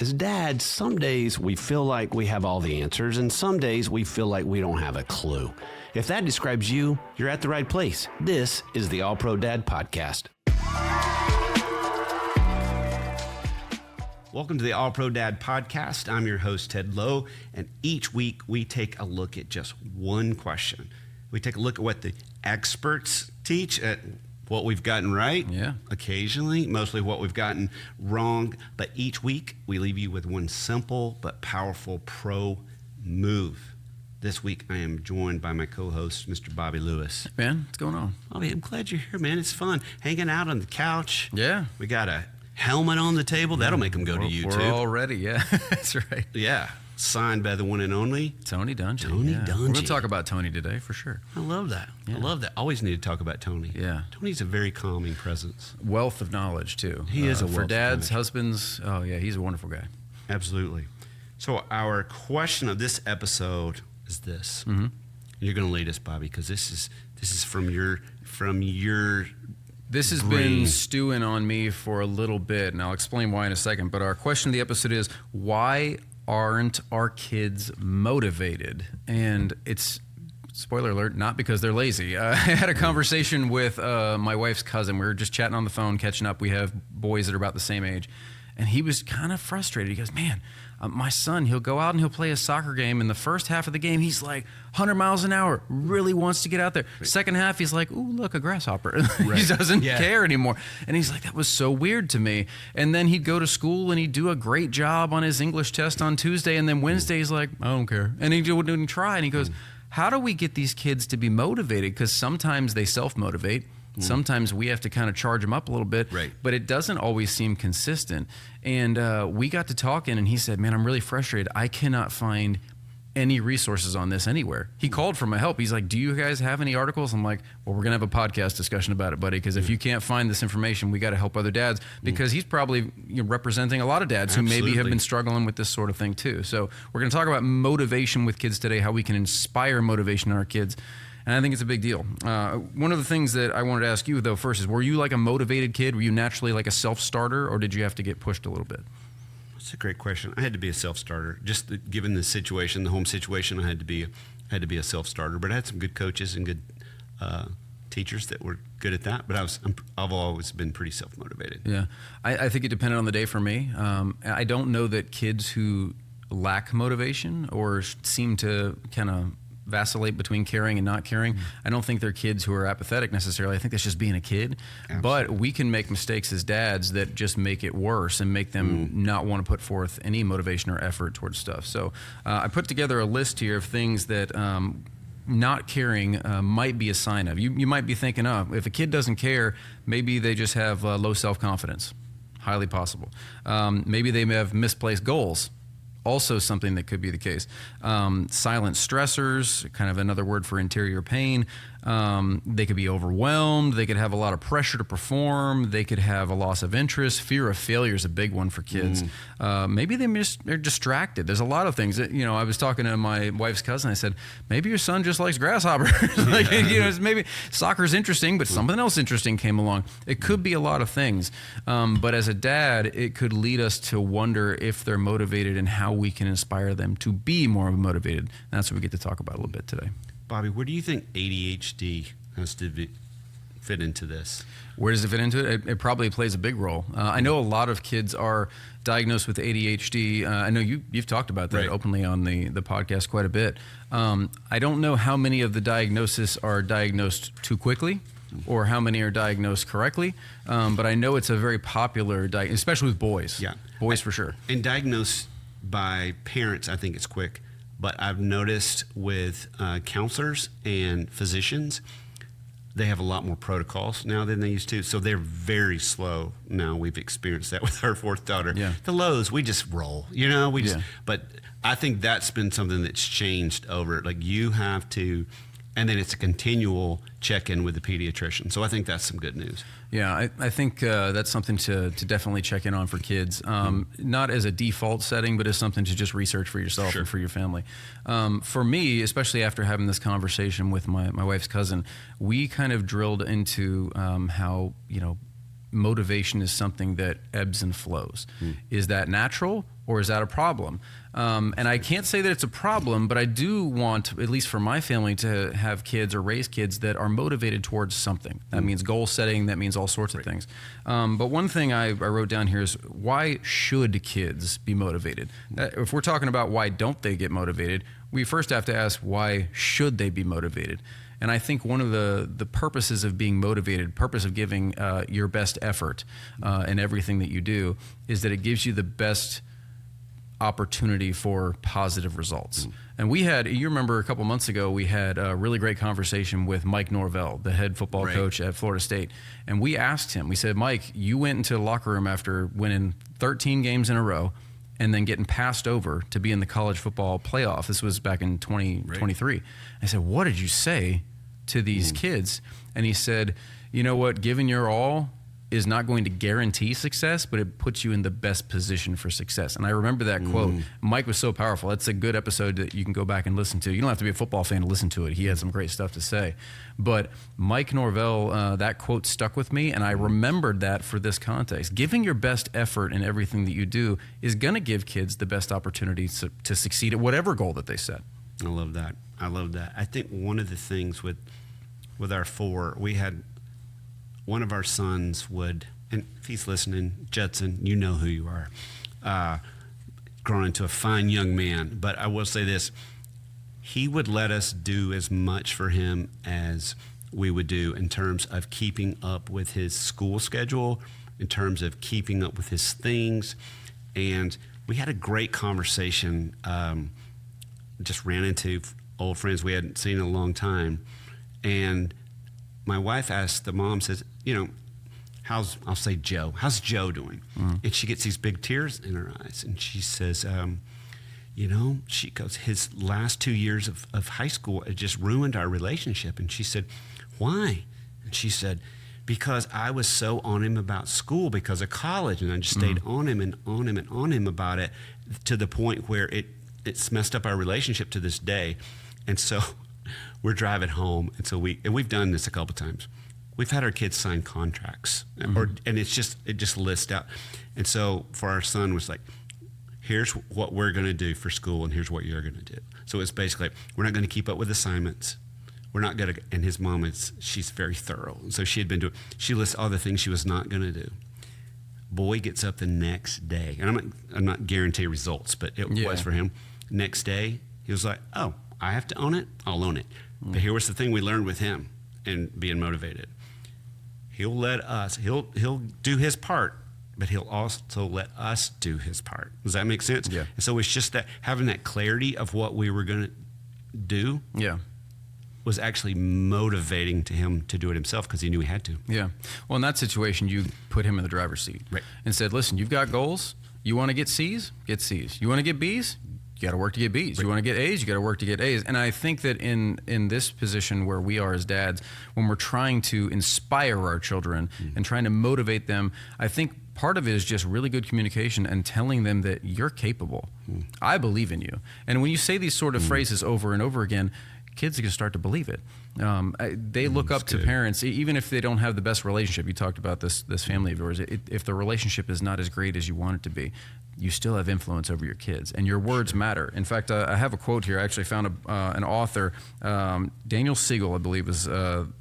As dads, some days we feel like we have all the answers, and some days we feel like we don't have a clue. If that describes you, you're at the right place. This is the All Pro Dad Podcast. Welcome to the All Pro Dad Podcast. I'm your host, Ted Lowe, and each week we take a look at just one question. We take a look at what the experts teach, at what we've gotten right, occasionally, mostly what we've gotten wrong, but each week we leave you with one simple but powerful pro move. This week I am joined by my co-host, Mr. Bobby Lewis. Man, what's going on? Bobby, I'm glad you're here, man. It's fun hanging out on the couch. Yeah. We got a helmet on the table. That'll make them go to YouTube. We're all ready, yeah. That's right. Yeah. Signed by the one and only Tony Dungy. Tony Dungy. We're going to talk about Tony today for sure. I love that. Yeah. I love that. Always need to talk about Tony. Yeah. Tony's a very calming presence. Wealth of knowledge, too. He is a wealth for of dads, knowledge. husbands. Oh, yeah, he's a wonderful guy. Absolutely. So our question of this episode is this. Mm-hmm. You're going to lead us, Bobby, because this is from your This has been stewing on me for a little bit, and I'll explain why in a second. But our question of the episode is, why aren't our kids motivated? And it's, spoiler alert, not because they're lazy. I had a conversation with my wife's cousin. We were just chatting on the phone, catching up. We have boys that are about the same age. And he was kind of frustrated. He goes, man, my son, he'll go out and he'll play a soccer game. In the first half of the game, he's like 100 miles an hour, really wants to get out there. Right. Second half, he's like, ooh, look, a grasshopper. Right. He doesn't care anymore. And he's like, that was so weird to me. And then he'd go to school and he'd do a great job on his English test on Tuesday. And then Wednesday, he's like, I don't care. And he wouldn't try. And he goes, how do we get these kids to be motivated? Because sometimes they self-motivate. Sometimes we have to kind of charge them up a little bit, but it doesn't always seem consistent. And we got to talking, and he said, man, I'm really frustrated. I cannot find any resources on this anywhere. He called for my help. He's like, do you guys have any articles? I'm like, well, we're going to have a podcast discussion about it, buddy, because if you can't find this information, we got to help other dads, because he's probably representing a lot of dads who maybe have been struggling with this sort of thing too. So we're going to talk about motivation with kids today, how we can inspire motivation in our kids. And I think it's a big deal. One of the things that I wanted to ask you, though, first is, were you like a motivated kid? Were you naturally like a self-starter, or did you have to get pushed a little bit? That's a great question. I had to be a self-starter. Just given the situation, the home situation, I had to be a self-starter. But I had some good coaches and good teachers that were good at that. But I've always been pretty self-motivated. Yeah, I think it depended on the day for me. I don't know that kids who lack motivation or seem to kind of vacillate between caring and not caring. I don't think they're kids who are apathetic necessarily. I think that's just being a kid. Absolutely. But we can make mistakes as dads that just make it worse and make them not want to put forth any motivation or effort towards stuff. So I put together a list here of things that not caring might be a sign of. You might be thinking, if a kid doesn't care, maybe they just have low self-confidence. Highly possible. Maybe they may have misplaced goals. Also something that could be the case. Silent stressors, kind of another word for interior pain. They could be overwhelmed. They could have a lot of pressure to perform. They could have a loss of interest. Fear of failure is a big one for kids. Maybe they're distracted. There's a lot of things. That, I was talking to my wife's cousin. I said, maybe your son just likes grasshoppers. Maybe soccer's interesting, but something else interesting came along. It could be a lot of things. But as a dad, it could lead us to wonder if they're motivated and how we can inspire them to be more motivated. And that's what we get to talk about a little bit today. Bobby, where do you think ADHD has to fit into this? Where does it fit into it? It probably plays a big role. I know a lot of kids are diagnosed with ADHD. I know you've talked about that openly on the podcast quite a bit. I don't know how many of the diagnoses are diagnosed too quickly or how many are diagnosed correctly, but I know it's a very popular, especially with boys. Yeah, boys for sure. And diagnosed by parents, I think it's quick. But I've noticed with counselors and physicians, they have a lot more protocols now than they used to. So they're very slow now. We've experienced that with our fourth daughter. Yeah. The Lowe's, we just roll, but I think that's been something that's changed over. Like you have to, and then it's a continual check-in with the pediatrician. So I think that's some good news. Yeah, I think that's something to definitely check in on for kids. Not as a default setting, but as something to just research for yourself and for your family. For me, especially after having this conversation with my wife's cousin, we kind of drilled into how, motivation is something that ebbs and flows. Is that natural or is that a problem? And I can't say that it's a problem, but I do want, at least for my family, to have kids or raise kids that are motivated towards something. That means goal setting. That means all sorts of things. But one thing I wrote down here is, why should kids be motivated? If we're talking about why don't they get motivated, we first have to ask, why should they be motivated? And I think one of the purposes of being motivated, purpose of giving your best effort in everything that you do, is that it gives you the best opportunity for positive results. And we had, you remember a couple months ago, we had a really great conversation with Mike Norvell, the head football coach at Florida State. And we asked him, we said, Mike, you went into the locker room after winning 13 games in a row and then getting passed over to be in the college football playoff. This was back in 2023. I said, what did you say to these kids? And he said, you know what, giving your all is not going to guarantee success, but it puts you in the best position for success. And I remember that quote. Mike was so powerful. That's a good episode that you can go back and listen to. You don't have to be a football fan to listen to it. He had some great stuff to say. But Mike Norvell, that quote stuck with me, and I remembered that for this context. Giving your best effort in everything that you do is going to give kids the best opportunity to succeed at whatever goal that they set. I love that. I love that. I think one of the things with our four, we had one of our sons would, and if he's listening, Judson, you know who you are, grown into a fine young man. But I will say this, he would let us do as much for him as we would do in terms of keeping up with his school schedule, in terms of keeping up with his things. And we had a great conversation, just ran into old friends we hadn't seen in a long time. And my wife asked the mom, says, you know, how's Joe doing? And she gets these big tears in her eyes. And she says, you know, she goes, his last 2 years of high school, it just ruined our relationship. And she said, why? And she said, because I was so on him about school because of college. And I just stayed on him and on him and on him about it to the point where it's messed up our relationship to this day. And so we're driving home, and so we've done this a couple times. We've had our kids sign contracts, and it just lists out. And so for our son was like, here's what we're going to do for school, and here's what you're going to do. So it's basically like, we're not going to keep up with assignments. We're not going to. And his mom she's very thorough, and so she lists all the things she was not going to do. Boy gets up the next day, and I'm not guaranteeing results, but it was for him. Next day, he was like, oh, I have to own it, I'll own it. But here was the thing we learned with him and being motivated. He'll do his part, but he'll also let us do his part. Does that make sense? Yeah. And so it's just that having that clarity of what we were going to do was actually motivating to him to do it himself because he knew he had to. Yeah. Well, in that situation, you put him in the driver's seat and said, listen, you've got goals. You want to get C's? Get C's. You want to get B's? You got to work to get B's. You want to get A's? You got to work to get A's. And I think that in this position where we are as dads, when we're trying to inspire our children and trying to motivate them, I think part of it is just really good communication and telling them that you're capable. I believe in you. And when you say these sort of phrases over and over again, kids are going to start to believe it. They look up to parents, even if they don't have the best relationship. You talked about this family of yours. If the relationship is not as great as you want it to be, you still have influence over your kids, and your words matter. In fact, I have a quote here. I actually found an author, Daniel Siegel, I believe is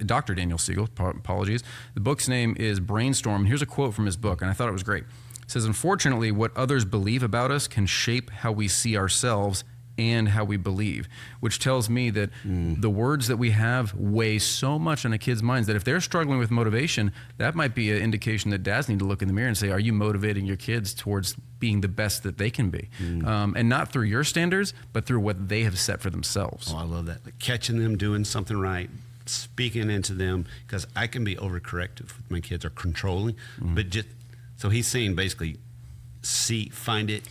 Dr. Daniel Siegel, apologies. The book's name is Brainstorm. Here's a quote from his book, and I thought it was great. It says, unfortunately, what others believe about us can shape how we see ourselves and how we believe, which tells me that the words that we have weigh so much on a kid's minds that if they're struggling with motivation, that might be an indication that dads need to look in the mirror and say, are you motivating your kids towards being the best that they can be? And not through your standards, but through what they have set for themselves. Oh, I love that. Like catching them doing something right, speaking into them, because I can be overcorrective with my kids or controlling, but just, so he's saying basically, find it,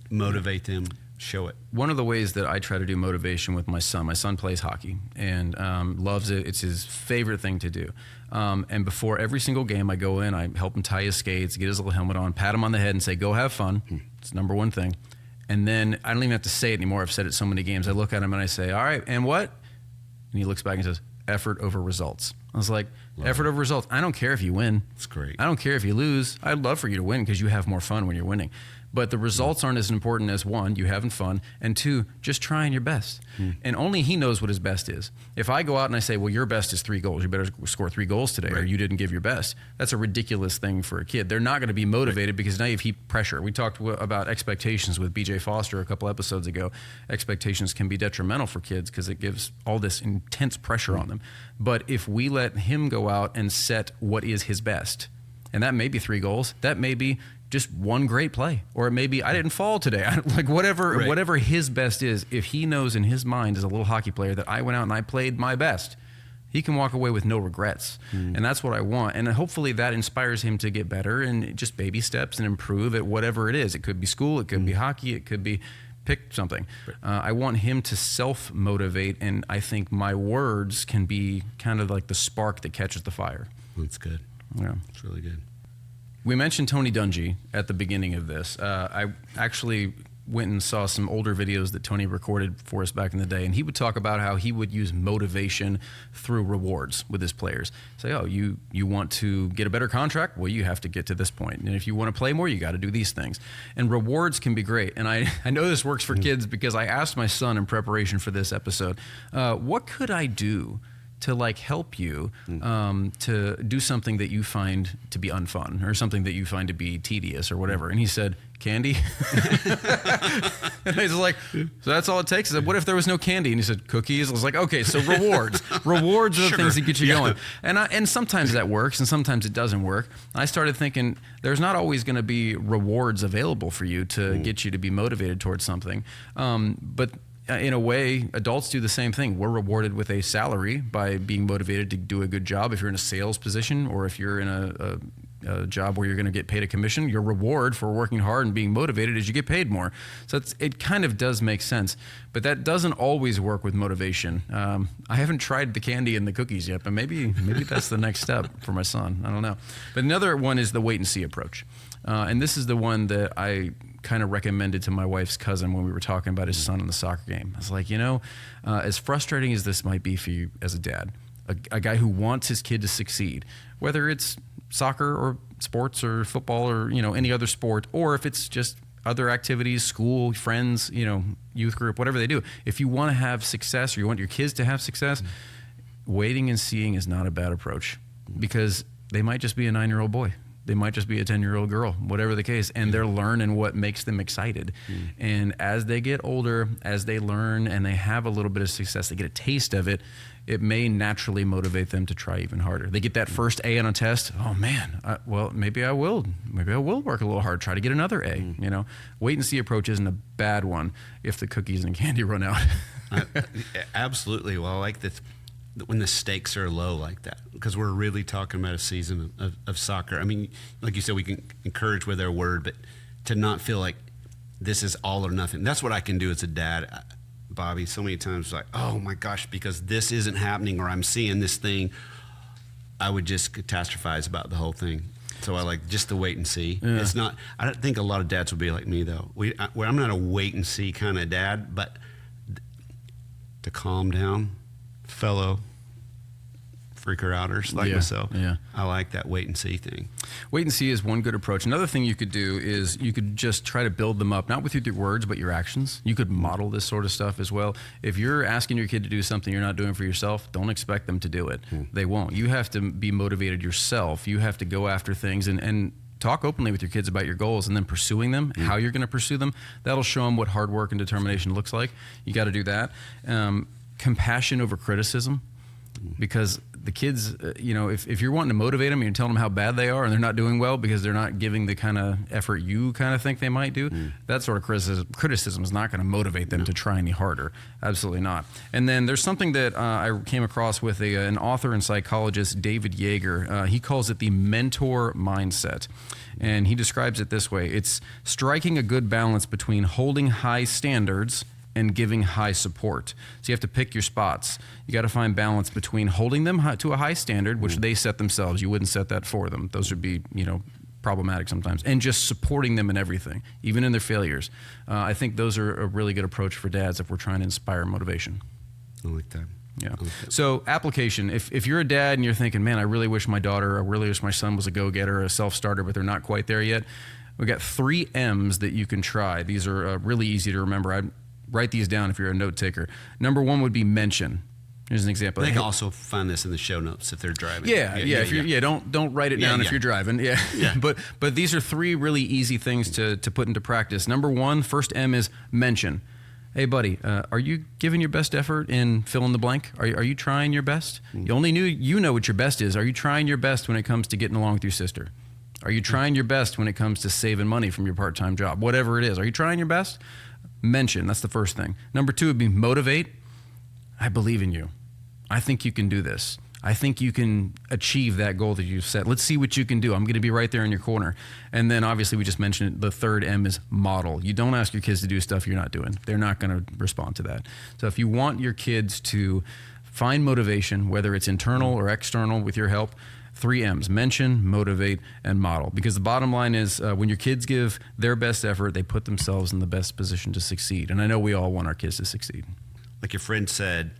motivate them, show it. One of the ways that I try to do motivation with my son plays hockey and loves it. It's his favorite thing to do. And before every single game I go in, I help him tie his skates, get his little helmet on, pat him on the head and say, go have fun. It's number one thing. And then I don't even have to say it anymore. I've said it so many games. I look at him and I say, all right, and what? And he looks back and says, effort over results. I was like, effort over results. I don't care if you win. It's great. I don't care if you lose. I'd love for you to win because you have more fun when you're winning. But the results aren't as important as, one, you having fun, and two, just trying your best. And only he knows what his best is. If I go out and I say, well, your best is 3 goals, you better score 3 goals today, or you didn't give your best, that's a ridiculous thing for a kid. They're not going to be motivated because now you've heaped pressure. We talked about expectations with BJ Foster a couple episodes ago. Expectations can be detrimental for kids because it gives all this intense pressure on them. But if we let him go out and set what is his best, and that may be 3 goals, that may be just 1 great play, or it may be I didn't fall today. Like whatever his best is, if he knows in his mind as a little hockey player that I went out and I played my best, he can walk away with no regrets. And that's what I want. And hopefully that inspires him to get better and just baby steps and improve at whatever it is. It could be school, it could be hockey, it could be pick something. I want him to self-motivate, and I think my words can be kind of like the spark that catches the fire. That's good. Yeah. It's really good. We mentioned Tony Dungy at the beginning of this. I actually went and saw some older videos that Tony recorded for us back in the day, and he would talk about how he would use motivation through rewards with his players. Say, oh, you want to get a better contract? Well, you have to get to this point. And if you want to play more, you got to do these things. And rewards can be great. And I know this works for kids because I asked my son in preparation for this episode, what could I do to like help you to do something that you find to be unfun or something that you find to be tedious or whatever? And he said, candy. And he's like, so that's all it takes? I said, what if there was no candy? And he said, cookies. I was like, okay, so rewards. Rewards are the things that get you going. And sometimes that works and sometimes it doesn't work. I started thinking there's not always going to be rewards available for you to get you to be motivated towards something. But in a way, adults do the same thing. We're rewarded with a salary by being motivated to do a good job. If you're in a sales position or if you're in a job where you're going to get paid a commission, your reward for working hard and being motivated is you get paid more. So it kind of does make sense. But that doesn't always work with motivation. I haven't tried the candy and the cookies yet, but maybe that's the next step for my son. I don't know. But another one is the wait and see approach. And this is the one that I kind of recommended to my wife's cousin when we were talking about his son in the soccer game. I was like, as frustrating as this might be for you as a dad, a guy who wants his kid to succeed, whether it's soccer or sports or football or, any other sport, or if it's just other activities, school, friends, youth group, whatever they do. If you want to have success or you want your kids to have success, waiting and seeing is not a bad approach because they might just be a 9-year-old boy. They might just be a 10-year-old girl, whatever the case, and they're learning what makes them excited. And as they get older, as they learn and they have a little bit of success, they get a taste of it, it may naturally motivate them to try even harder. They get that first A on a test. Oh man, maybe I will work a little hard, try to get another A. Wait and see approach isn't a bad one if the cookies and candy run out. Absolutely. Well, I like this when the stakes are low like that, because we're really talking about a season of soccer. I mean, like you said, we can encourage with our word, but to not feel like this is all or nothing. That's what I can do as a dad, Bobby. So many times like, oh my gosh, because this isn't happening or I'm seeing this thing, I would just catastrophize about the whole thing. So I like just to wait and see. Yeah. It's not, I don't think a lot of dads would be like me though. I'm not a wait and see kind of dad, but to calm down, fellow freaker outers like myself. Yeah. I like that wait and see thing. Wait and see is one good approach. Another thing you could do is you could just try to build them up, not with your words, but your actions. You could model this sort of stuff as well. If you're asking your kid to do something you're not doing for yourself, don't expect them to do it. They won't. You have to be motivated yourself. You have to go after things and talk openly with your kids about your goals and then pursuing them, how you're going to pursue them. That'll show them what hard work and determination looks like. You got to do that. Compassion over criticism, because the kids, if you're wanting to motivate them and you're telling them how bad they are and they're not doing well because they're not giving the kind of effort you kind of think they might do, that sort of criticism is not going to motivate them to try any harder. Absolutely not. And then there's something that I came across with an author and psychologist, David Yeager. He calls it the mentor mindset. And he describes it this way. It's striking a good balance between holding high standards and giving high support. So you have to pick your spots. You got to find balance between holding them to a high standard, which they set themselves. You wouldn't set that for them. Those would be, problematic sometimes. And just supporting them in everything, even in their failures. I think those are a really good approach for dads if we're trying to inspire motivation. I like that. Yeah. So application, if you're a dad and you're thinking, man, I really wish my son was a go-getter, a self-starter, but they're not quite there yet. We've got 3 M's that you can try. These are really easy to remember. I'd write these down if you're a note taker. Number 1 would be mention. Here's an example. They can also find this in the show notes if they're driving. Don't write it down if you're driving. Yeah. But these are 3 really easy things to put into practice. Number 1, first M is mention. Hey, buddy, are you giving your best effort in fill in the blank? Are you trying your best? You know what your best is. Are you trying your best when it comes to getting along with your sister? Are you trying your best when it comes to saving money from your part-time job? Whatever it is. Are you trying your best? Mention. That's the first thing. Number 2 would be motivate. I believe in you. I think you can do this. I think you can achieve that goal that you've set. Let's see what you can do. I'm going to be right there in your corner. And then obviously we just mentioned it, the third M is model. You don't ask your kids to do stuff you're not doing. They're not going to respond to that. So if you want your kids to find motivation, whether it's internal or external with your help, 3 M's, mention, motivate, and model. Because the bottom line is when your kids give their best effort, they put themselves in the best position to succeed. And I know we all want our kids to succeed. Like your friend said,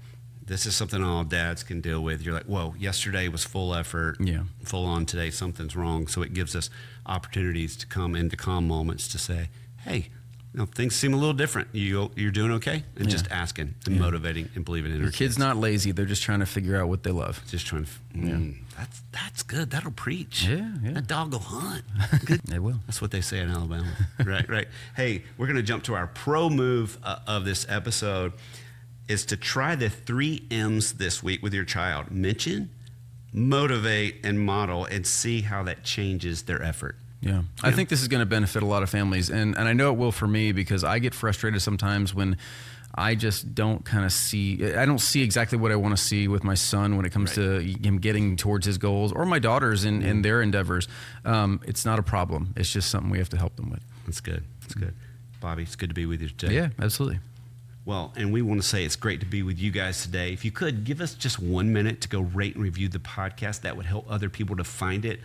this is something all dads can deal with. You're like, whoa, yesterday was full effort, full on. Today something's wrong. So it gives us opportunities to come into calm moments to say, hey, things seem a little different. You're doing okay? And just asking and motivating and believing in your our kids. Not lazy. They're just trying to figure out what they love. Just trying to, that's good. That'll preach. Yeah. That dog will hunt. They will. That's what they say in Alabama. Right. Hey, we're going to jump to our pro move of this episode. Is to try the 3 M's this week with your child. Mention, motivate, and model, and see how that changes their effort. Yeah. I think this is going to benefit a lot of families, and I know it will for me because I get frustrated sometimes when I just don't I don't see exactly what I want to see with my son when it comes to him getting towards his goals, or my daughters in their endeavors. It's not a problem. It's just something we have to help them with. That's good. Bobby, it's good to be with you today. Yeah, absolutely. Well, and we want to say it's great to be with you guys today. If you could, give us just 1 minute to go rate and review the podcast. That would help other people to find it.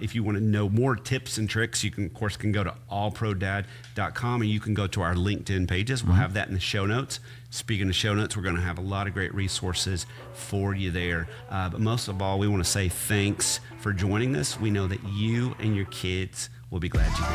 If you want to know more tips and tricks, you can, of course, go to allprodad.com, and you can go to our LinkedIn pages. We'll have that in the show notes. Speaking of show notes, we're going to have a lot of great resources for you there. But most of all, we want to say thanks for joining us. We know that you and your kids will be glad you did.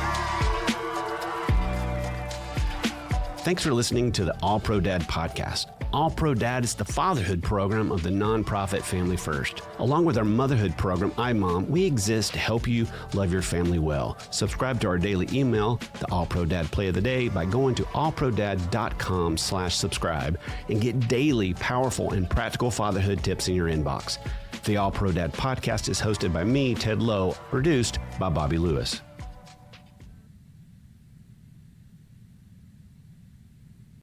Thanks for listening to the All Pro Dad podcast. All Pro Dad is the fatherhood program of the nonprofit Family First. Along with our motherhood program, iMom, we exist to help you love your family well. Subscribe to our daily email, the All Pro Dad Play of the Day, by going to allprodad.com/subscribe and get daily powerful and practical fatherhood tips in your inbox. The All Pro Dad podcast is hosted by me, Ted Lowe, produced by Bobby Lewis.